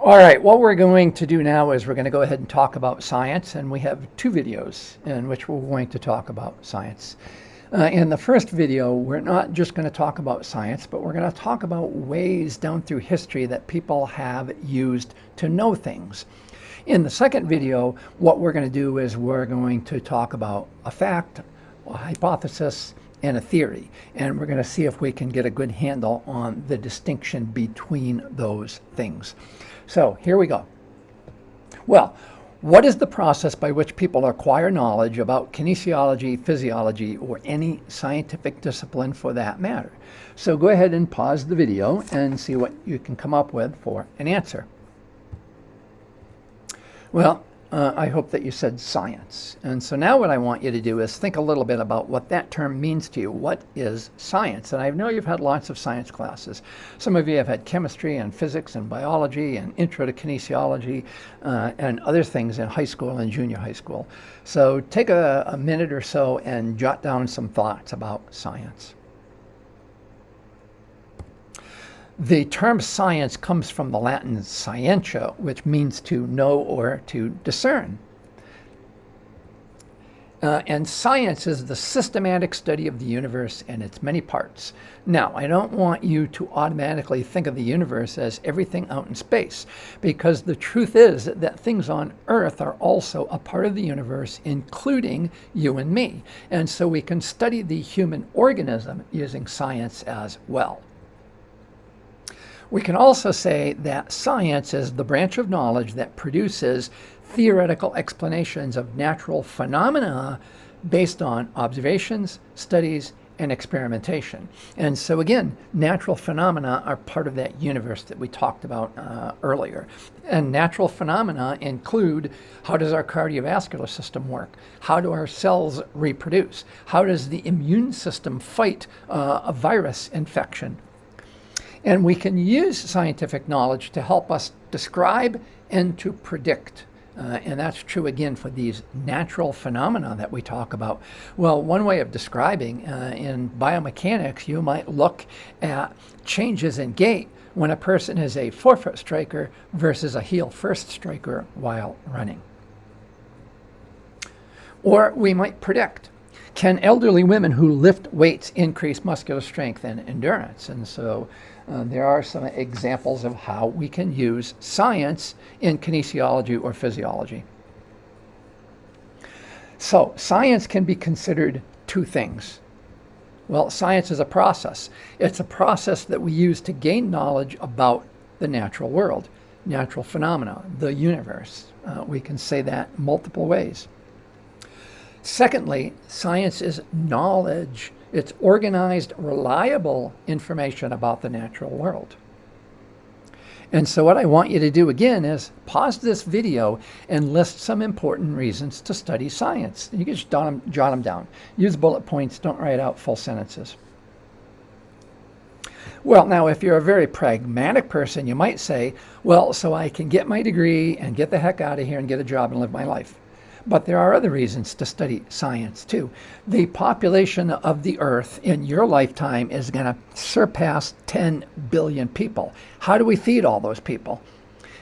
All right, what we're going to do now is we're going to go ahead and talk about science, and we have two videos in which we're going to talk about science. In the first video, we're not just going to talk about science, but we're going to talk about ways down through history that people have used to know things. In the second video, what we're going to do is we're going to talk about a fact, a hypothesis, and a theory, and we're going to see if we can get a good handle on the distinction between those things. So here we go. Well, what is the process by which people acquire knowledge about kinesiology, physiology, or any scientific discipline for that matter? So go ahead and pause the video and see what you can come up with for an answer. Well, I hope that you said science. And so now what I want you to do is think a little bit about what that term means to you. What is science? And I know you've had lots of science classes. Some of you have had chemistry and physics and biology and intro to kinesiology and other things in high school and junior high school. So take a minute or so and jot down some thoughts about science. The term science comes from the Latin scientia, which means to know or to discern. And science is the systematic study of the universe and its many parts. Now, I don't want you to automatically think of the universe as everything out in space, because the truth is that things on Earth are also a part of the universe, including you and me. And so we can study the human organism using science as well. We can also say that science is the branch of knowledge that produces theoretical explanations of natural phenomena based on observations, studies, and experimentation. And so again, natural phenomena are part of that universe that we talked about earlier. And natural phenomena include: how does our cardiovascular system work? How do our cells reproduce? How does the immune system fight a virus infection? And we can use scientific knowledge to help us describe and to predict. And that's true again for these natural phenomena that we talk about. Well, one way of describing in biomechanics, you might look at changes in gait when a person is a forefoot striker versus a heel first striker while running. Or we might predict: can elderly women who lift weights increase muscular strength and endurance? And so there are some examples of how we can use science in kinesiology or physiology. So science can be considered two things. Well, science is a process. It's a process that we use to gain knowledge about the natural world, natural phenomena, the universe. We can say that multiple ways. Secondly, science is knowledge. It's organized, reliable information about the natural world. And so what I want you to do again is pause this video and list some important reasons to study science. You can just jot them down. Use bullet points, don't write out full sentences. Well, now, if you're a very pragmatic person, you might say, well, so I can get my degree and get the heck out of here and get a job and live my life. But there are other reasons to study science too. The population of the Earth in your lifetime is going to surpass 10 billion people. How do we feed all those people?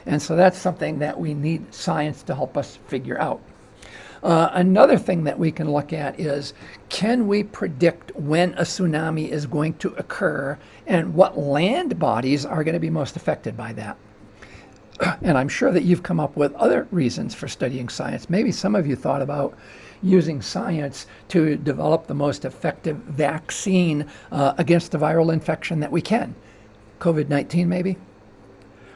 And so that's something that we need science to help us figure out. Another thing that we can look at is, can we predict when a tsunami is going to occur and what land bodies are going to be most affected by that? And I'm sure that you've come up with other reasons for studying science. Maybe some of you thought about using science to develop the most effective vaccine against a viral infection that we can. COVID-19 maybe?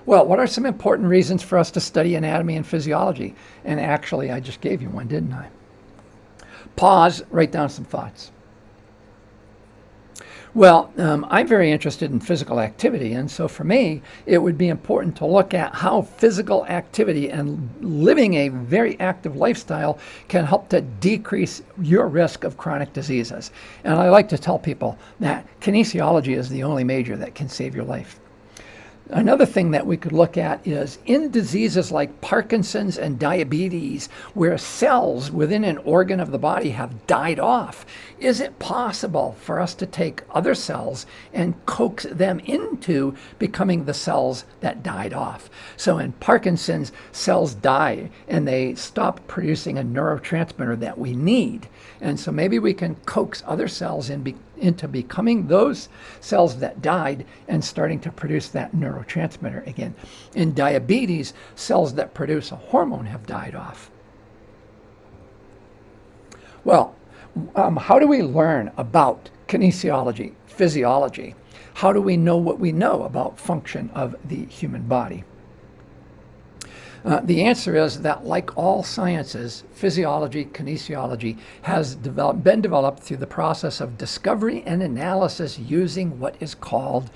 Well, what are some important reasons for us to study anatomy and physiology? And actually, I just gave you one, didn't I? Pause, write down some thoughts. Well, I'm very interested in physical activity, and so for me, it would be important to look at how physical activity and living a very active lifestyle can help to decrease your risk of chronic diseases. And I like to tell people that kinesiology is the only major that can save your life. Another thing that we could look at is in diseases like Parkinson's and diabetes, where cells within an organ of the body have died off, is it possible for us to take other cells and coax them into becoming the cells that died off? So in Parkinson's, cells die and they stop producing a neurotransmitter that we need. And so maybe we can coax other cells into becoming those cells that died and starting to produce that neurotransmitter again. In diabetes, cells that produce a hormone have died off. Well, how do we learn about kinesiology, physiology? How do we know what we know about function of the human body? The answer is that, like all sciences, physiology, kinesiology has been developed through the process of discovery and analysis using what is called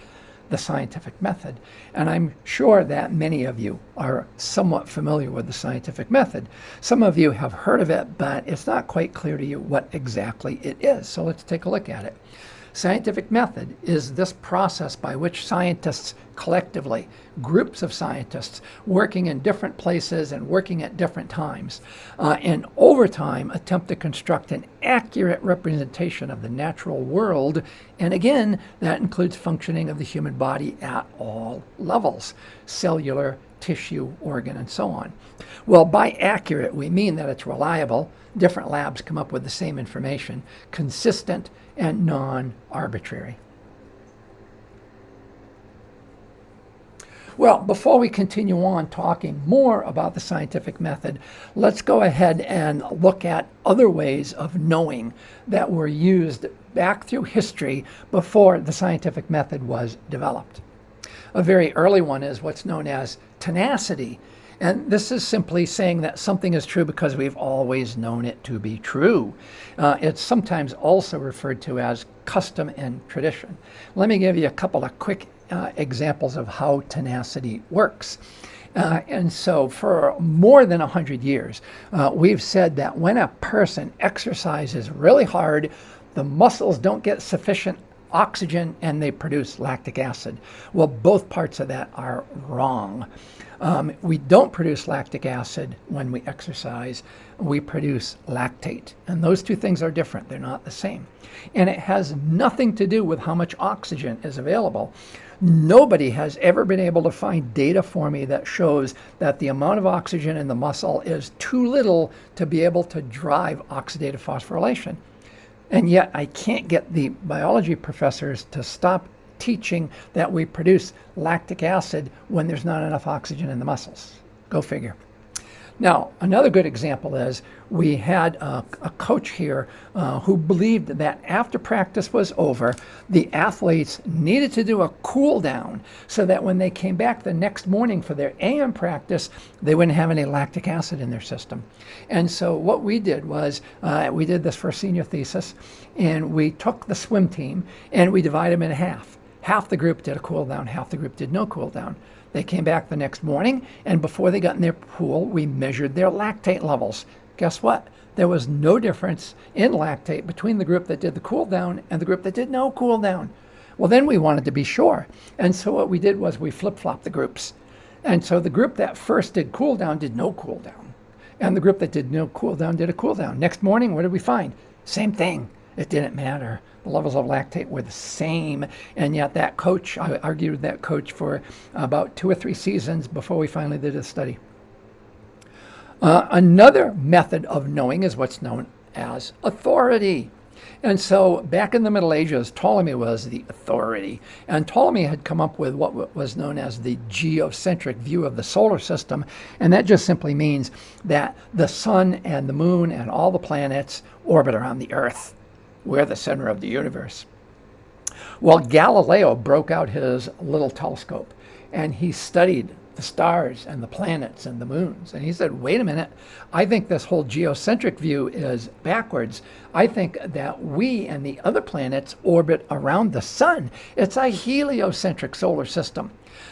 the scientific method. And I'm sure that many of you are somewhat familiar with the scientific method. Some of you have heard of it, but it's not quite clear to you what exactly it is. So let's take a look at it. Scientific method is this process by which scientists collectively, groups of scientists working in different places and working at different times, and over time attempt to construct an accurate representation of the natural world. And again, that includes functioning of the human body at all levels, cellular, tissue, organ, and so on. Well, by accurate, we mean that it's reliable. Different labs come up with the same information, consistent and non-arbitrary. Well, before we continue on talking more about the scientific method, let's go ahead and look at other ways of knowing that were used back through history before the scientific method was developed. A very early one is what's known as tenacity. And this is simply saying that something is true because we've always known it to be true. It's sometimes also referred to as custom and tradition. Let me give you a couple of quick examples of how tenacity works. And so for more than 100 years, we've said that when a person exercises really hard, the muscles don't get sufficient oxygen and they produce lactic acid. Well, both parts of that are wrong. We don't produce lactic acid when we exercise. We produce lactate. And those two things are different. They're not the same. And it has nothing to do with how much oxygen is available. Nobody has ever been able to find data for me that shows that the amount of oxygen in the muscle is too little to be able to drive oxidative phosphorylation. And yet I can't get the biology professors to stop teaching that we produce lactic acid when there's not enough oxygen in the muscles. Go figure. Now, another good example is we had a coach here who believed that after practice was over, the athletes needed to do a cool down so that when they came back the next morning for their AM practice, they wouldn't have any lactic acid in their system. And so what we did was we did this for a senior thesis, and we took the swim team and we divided them in half. Half the group did a cool down, half the group did no cool down. They came back the next morning, and before they got in their pool, we measured their lactate levels. Guess what? There was no difference in lactate between the group that did the cool down and the group that did no cool down. Well, then we wanted to be sure. And so what we did was we flip-flopped the groups. And so the group that first did cool down did no cool down. And the group that did no cool down did a cool down. Next morning, what did we find? Same thing. It didn't matter. The levels of lactate were the same. And yet that coach, I argued with that coach for about 2 or 3 seasons before we finally did a study. Another method of knowing is what's known as authority. And so back in the Middle Ages, Ptolemy was the authority. And Ptolemy had come up with what was known as the geocentric view of the solar system. And that just simply means that the sun and the moon and all the planets orbit around the Earth. We're the center of the universe. Well, Galileo broke out his little telescope and he studied the stars and the planets and the moons. And he said, wait a minute, I think this whole geocentric view is backwards. I think that we and the other planets orbit around the sun. It's a heliocentric solar system.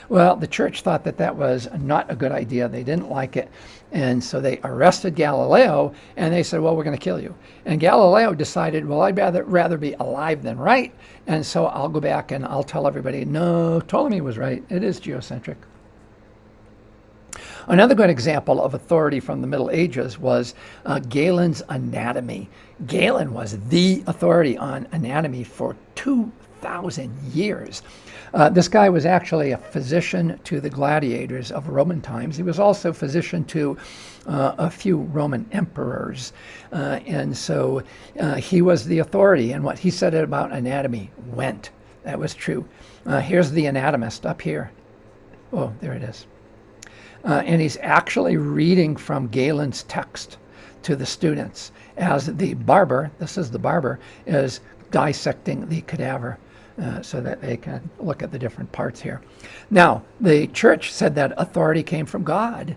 Well, the church thought that that was not a good idea. They didn't like it. And so they arrested Galileo and they said, well, we're going to kill you. And Galileo decided, well, I'd rather be alive than right. And so I'll go back and I'll tell everybody, no, Ptolemy was right. It is geocentric. Another good example of authority from the Middle Ages was Galen's anatomy. Galen was the authority on anatomy for 2,000 years. This guy was actually a physician to the gladiators of Roman times. He was also physician to a few Roman emperors. And so he was the authority, and what he said about anatomy went. That was true. Here's the anatomist up here. Oh, there it is. And he's actually reading from Galen's text to the students as the barber, this is the barber, is dissecting the cadaver so that they can look at the different parts here. Now, the church said that authority came from God.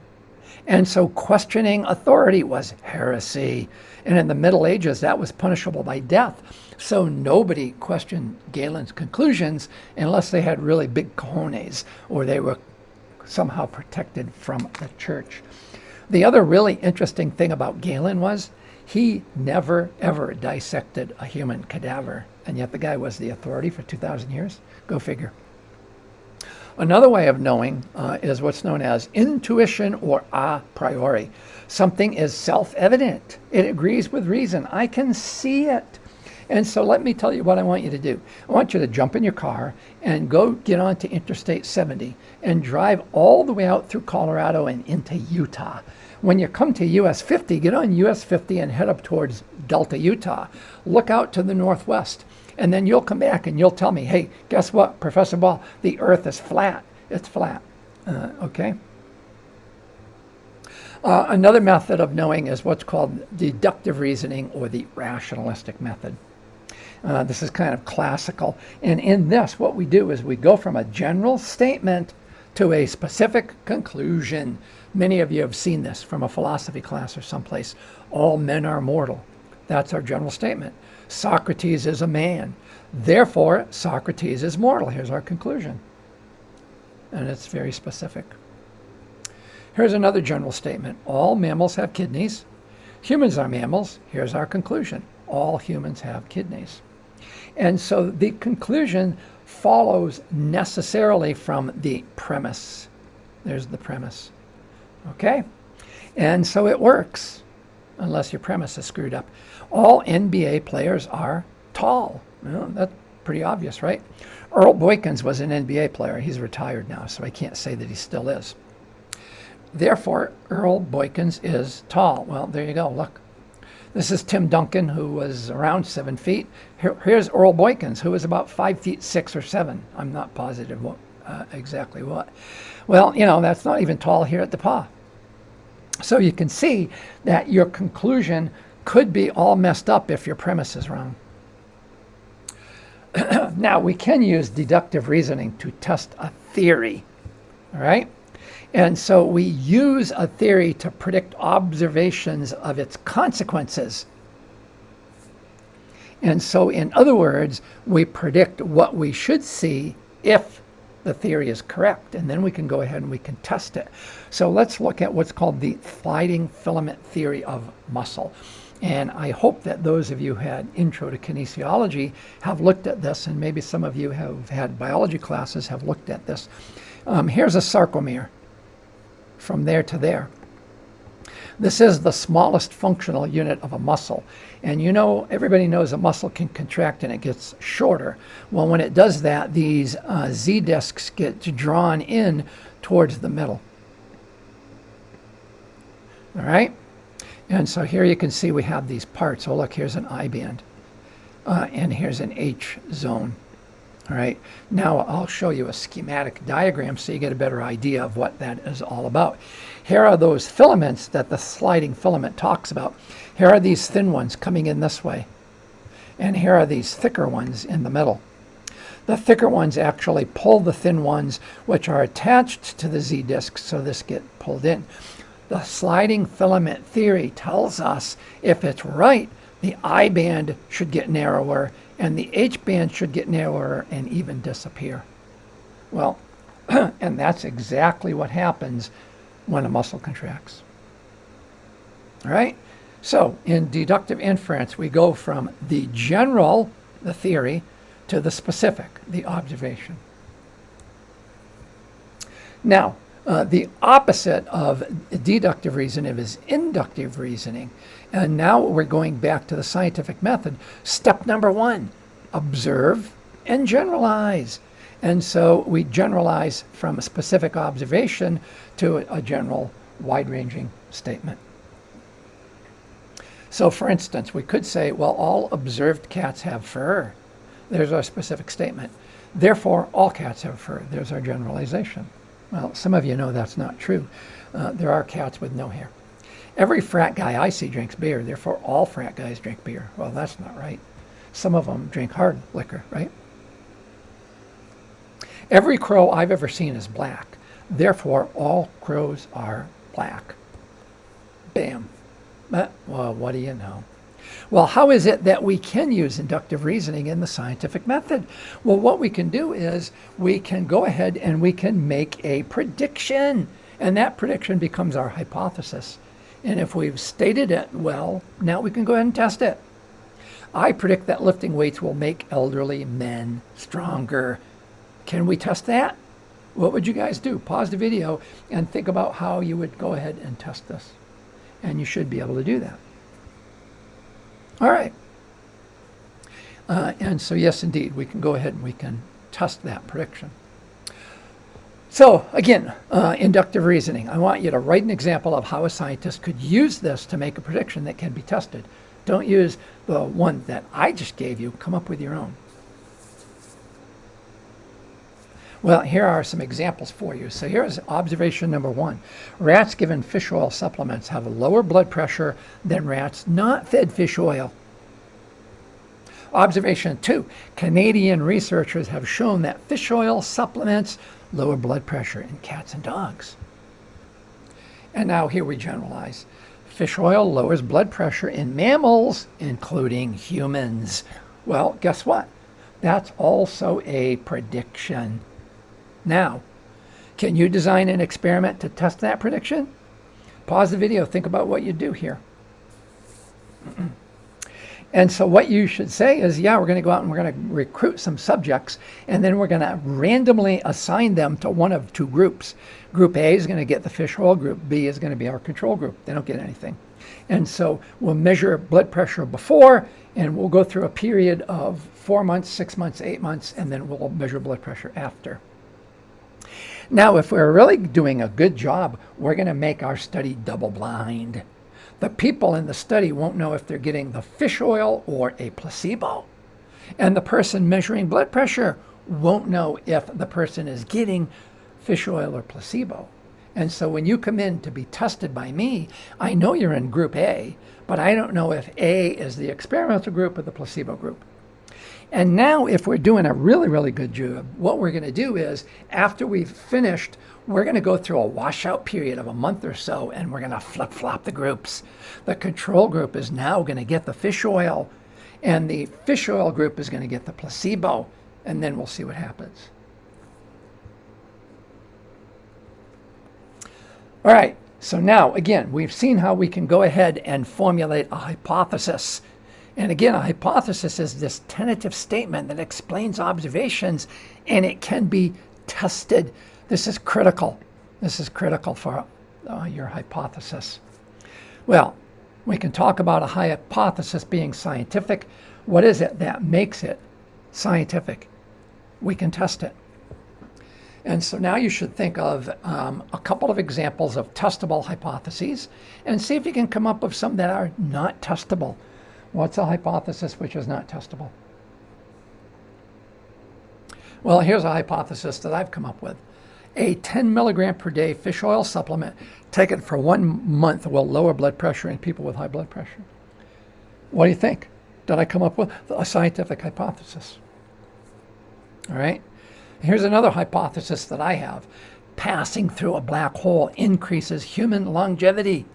And so questioning authority was heresy. And in the Middle Ages, that was punishable by death. So nobody questioned Galen's conclusions unless they had really big cojones or they were somehow protected from the church. The other really interesting thing about Galen was he never, ever dissected a human cadaver. And yet the guy was the authority for 2,000 years. Go figure. Another way of knowing is what's known as intuition or a priori. Something is self-evident. It agrees with reason. I can see it. And so let me tell you what I want you to do. I want you to jump in your car and go get onto Interstate 70 and drive all the way out through Colorado and into Utah. When you come to US 50, get on US 50 and head up towards Delta, Utah. Look out to the northwest. And then you'll come back and you'll tell me, hey, guess what, Professor Ball? The Earth is flat. It's flat. Okay? Another method of knowing is what's called deductive reasoning or the rationalistic method. This is kind of classical. And in this, what we do is we go from a general statement to a specific conclusion. Many of you have seen this from a philosophy class or someplace. All men are mortal. That's our general statement. Socrates is a man. Therefore, Socrates is mortal. Here's our conclusion. And it's very specific. Here's another general statement. All mammals have kidneys. Humans are mammals. Here's our conclusion. All humans have kidneys. And so the conclusion follows necessarily from the premise. There's the premise. Okay? And so it works, unless your premise is screwed up. All NBA players are tall. Well, that's pretty obvious, right? Earl Boykins was an NBA player. He's retired now, so I can't say that he still is. Therefore, Earl Boykins is tall. Well, there you go. Look. This is Tim Duncan, who was around 7 feet. Here's Earl Boykins, who was about 5 feet 6 or 7. I'm not positive exactly what. Well, you know, that's not even tall here at the paw. So you can see that your conclusion could be all messed up if your premise is wrong. Now, we can use deductive reasoning to test a theory, all right? And so we use a theory to predict observations of its consequences. And so, in other words, we predict what we should see if the theory is correct. And then we can go ahead and we can test it. So let's look at what's called the sliding filament theory of muscle. And I hope that those of you who had intro to kinesiology have looked at this, and maybe some of you have had biology classes have looked at this. Here's a sarcomere. From there to there. This is the smallest functional unit of a muscle. And you know, everybody knows a muscle can contract and it gets shorter. Well, when it does that, these Z discs get drawn in towards the middle. All right? And so here you can see we have these parts. Oh, look, here's an I band. And here's an H zone. All right, now I'll show you a schematic diagram so you get a better idea of what that is all about. Here are those filaments that the sliding filament talks about. Here are these thin ones coming in this way. And here are these thicker ones in the middle. The thicker ones actually pull the thin ones, which are attached to the Z discs, so this get pulled in. The sliding filament theory tells us if it's right, the I band should get narrower and the H band should get narrower and even disappear. Well, and that's exactly what happens when a muscle contracts. All right? So in deductive inference, we go from the general, the theory, to the specific, the observation. Now, the opposite of deductive reasoning is inductive reasoning. And now we're going back to the scientific method. Step number 1, observe and generalize. And so we generalize from a specific observation to a general, wide-ranging statement. So for instance, we could say, well, all observed cats have fur. There's our specific statement. Therefore, all cats have fur. There's our generalization. Well, some of you know that's not true. There are cats with no hair. Every frat guy I see drinks beer. Therefore, all frat guys drink beer. Well, that's not right. Some of them drink hard liquor, right? Every crow I've ever seen is black. Therefore, all crows are black. Bam. Well, what do you know? Well, how is it that we can use inductive reasoning in the scientific method? Well, what we can do is we can go ahead and we can make a prediction. And that prediction becomes our hypothesis. And if we've stated it well, now we can go ahead and test it. I predict that lifting weights will make elderly men stronger. Can we test that? What would you guys do? Pause the video and think about how you would go ahead and test this. And you should be able to do that. All right. And so, yes, indeed, we can go ahead and we can test that prediction. So, again, inductive reasoning. I want you to write an example of how a scientist could use this to make a prediction that can be tested. Don't use the one that I just gave you. Come up with your own. Well, here are some examples for you. So here's observation number 1. Rats given fish oil supplements have a lower blood pressure than rats not fed fish oil. Observation 2. Canadian researchers have shown that fish oil supplements lower blood pressure in cats and dogs. And now here we generalize. Fish oil lowers blood pressure in mammals, including humans. Well, guess what? That's also a prediction. Now, can you design an experiment to test that prediction? Pause the video, think about what you do here. And so what you should say is, yeah, we're going to go out and we're going to recruit some subjects, and then we're going to randomly assign them to one of 2 groups. Group A is going to get the fish oil. Group B is going to be our control group. They don't get anything. And so we'll measure blood pressure before, and we'll go through a period of 4 months, 6 months, 8 months, and then we'll measure blood pressure after. Now, if we're really doing a good job, we're going to make our study double-blind. The people in the study won't know if they're getting the fish oil or a placebo. And the person measuring blood pressure won't know if the person is getting fish oil or placebo. And so when you come in to be tested by me, I know you're in group A, but I don't know if A is the experimental group or the placebo group. And now if we're doing a really, really good job, what we're going to do is after we've finished, we're going to go through a washout period of a month or so, and we're going to flip-flop the groups. The control group is now going to get the fish oil, and the fish oil group is going to get the placebo, and then we'll see what happens. All right, so now, again, we've seen how we can go ahead and formulate a hypothesis. And again, a hypothesis is this tentative statement that explains observations, and it can be tested. This is critical. This is critical for your hypothesis. Well, we can talk about a hypothesis being scientific. What is it that makes it scientific? We can test it. And so now you should think of a couple of examples of testable hypotheses and see if you can come up with some that are not testable. What's a hypothesis which is not testable? Well, here's a hypothesis that I've come up with. A 10 milligram per day fish oil supplement taken for 1 month will lower blood pressure in people with high blood pressure. What do you think? Did I come up with a scientific hypothesis? All right. Here's another hypothesis that I have. Passing through a black hole increases human longevity.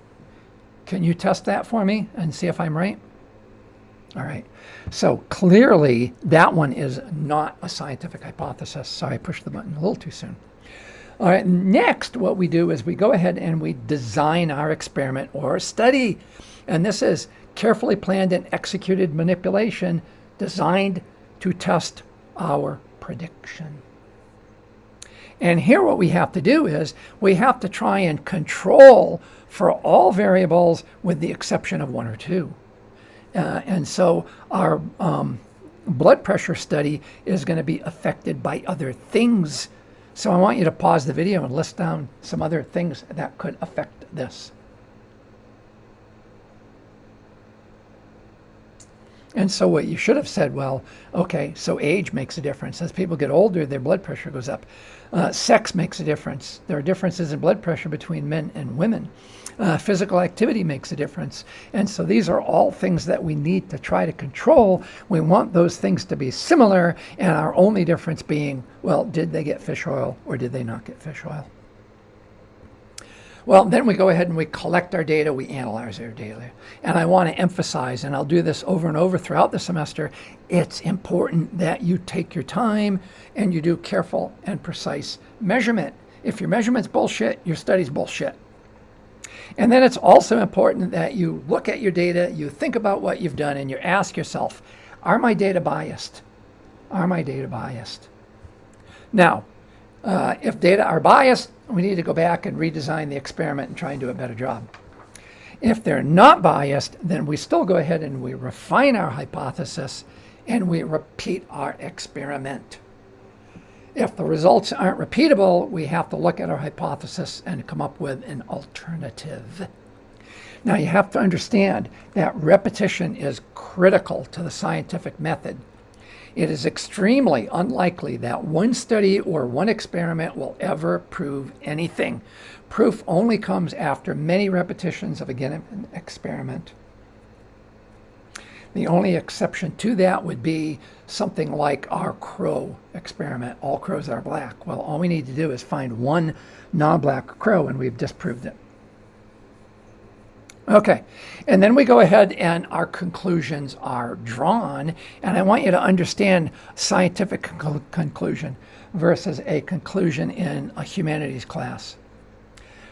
Can you test that for me and see if I'm right? All right. So clearly that one is not a scientific hypothesis. Sorry, I pushed the button a little too soon. All right. Next, what we do is we go ahead and we design our experiment or study. And this is carefully planned and executed manipulation designed to test our prediction. And here what we have to do is we have to try and control for all variables with the exception of one or two. And so our blood pressure study is going to be affected by other things. So I want you to pause the video and list down some other things that could affect this. And so what you should have said, well, okay, so age makes a difference. As people get older, their blood pressure goes up. Sex makes a difference. There are differences in blood pressure between men and women. Physical activity makes a difference. And so these are all things that we need to try to control. We want those things to be similar, and our only difference being, well, did they get fish oil or did they not get fish oil? Well, then we go ahead and we collect our data, we analyze our data. And I want to emphasize, and I'll do this over and over throughout the semester, it's important that you take your time and you do careful and precise measurement. If your measurement's bullshit, your study's bullshit. And then it's also important that you look at your data, you think about what you've done, and you ask yourself, are my data biased? Are my data biased? Now, if data are biased, we need to go back and redesign the experiment and try and do a better job. If they're not biased, then we still go ahead and we refine our hypothesis and we repeat our experiment. If the results aren't repeatable, we have to look at our hypothesis and come up with an alternative. Now you have to understand that repetition is critical to the scientific method. It is extremely unlikely that one study or one experiment will ever prove anything. Proof only comes after many repetitions of a given experiment. The only exception to that would be something like our crow experiment. All crows are black. Well, all we need to do is find one non-black crow and we've disproved it. Okay, and then we go ahead and our conclusions are drawn, and I want you to understand scientific conclusion versus a conclusion in a humanities class.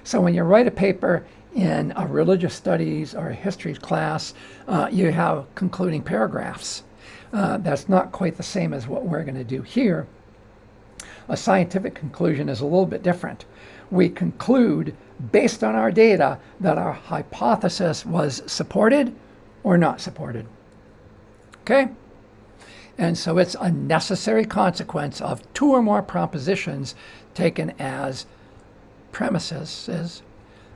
So when you write a paper in a religious studies or a history class, you have concluding paragraphs. That's not quite the same as what we're going to do here. A scientific conclusion is a little bit different. We conclude based on our data that our hypothesis was supported or not supported. Okay? And so it's a necessary consequence of two or more propositions taken as premises,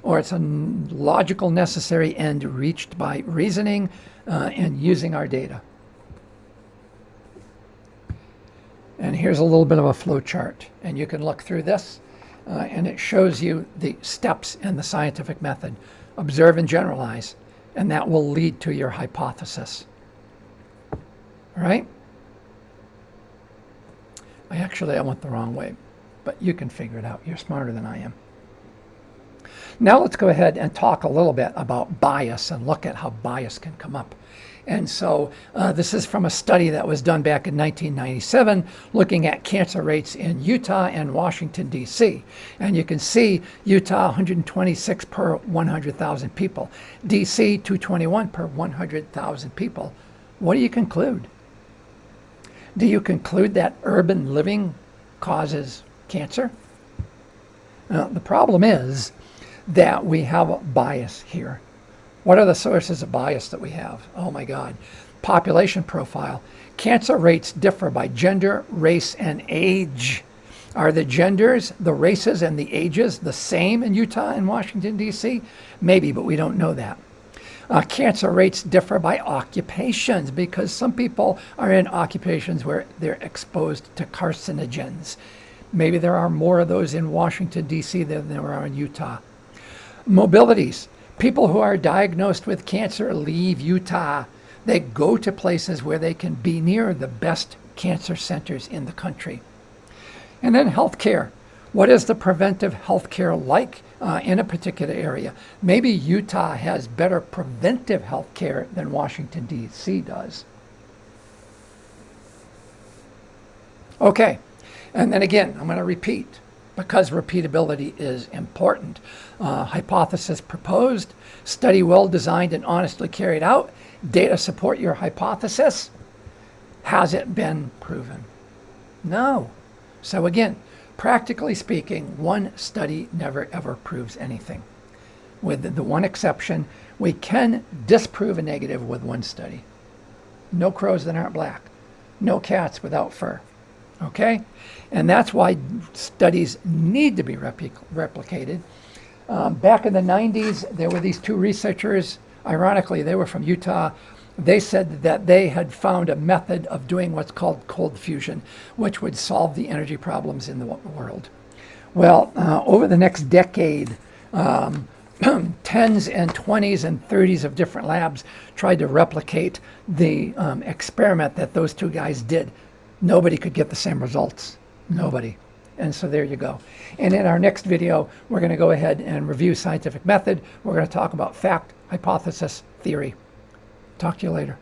or it's a logical necessary end reached by reasoning and using our data. And here's a little bit of a flow chart, and you can look through this. And it shows you the steps in the scientific method. Observe and generalize, and that will lead to your hypothesis. All right? I went the wrong way, but you can figure it out. You're smarter than I am. Now let's go ahead and talk a little bit about bias and look at how bias can come up. And so this is from a study that was done back in 1997 looking at cancer rates in Utah and Washington, D.C. And you can see Utah 126 per 100,000 people, D.C. 221 per 100,000 people. What do you conclude? Do you conclude that urban living causes cancer? The problem is that we have a bias here. What are the sources of bias that we have? Oh my God. Population profile. Cancer rates differ by gender, race, and age. Are the genders, the races, and the ages the same in Utah and Washington, D.C.? Maybe, but we don't know that. Cancer rates differ by occupations because some people are in occupations where they're exposed to carcinogens. Maybe there are more of those in Washington, D.C. than there are in Utah. Mobilities. People who are diagnosed with cancer leave Utah. They go to places where they can be near the best cancer centers in the country. And then healthcare. What is the preventive healthcare like in a particular area? Maybe Utah has better preventive healthcare than Washington, D.C. does. Okay, and then again, I'm going to repeat, because repeatability is important. Hypothesis proposed, study well designed and honestly carried out, data support your hypothesis. Has it been proven? No. So again, practically speaking, one study never ever proves anything. With the one exception, we can disprove a negative with one study. No crows that aren't black. No cats without fur. Okay? And that's why studies need to be replicated. Back in the 90s, there were these two researchers. Ironically, they were from Utah. They said that they had found a method of doing what's called cold fusion, which would solve the energy problems in the world. Well, over the next decade, tens and 20s and 30s of different labs tried to replicate the experiment that those two guys did. Nobody could get the same results. Nobody. And so there you go. And in our next video, we're going to go ahead and review scientific method. We're going to talk about fact, hypothesis, theory. Talk to you later.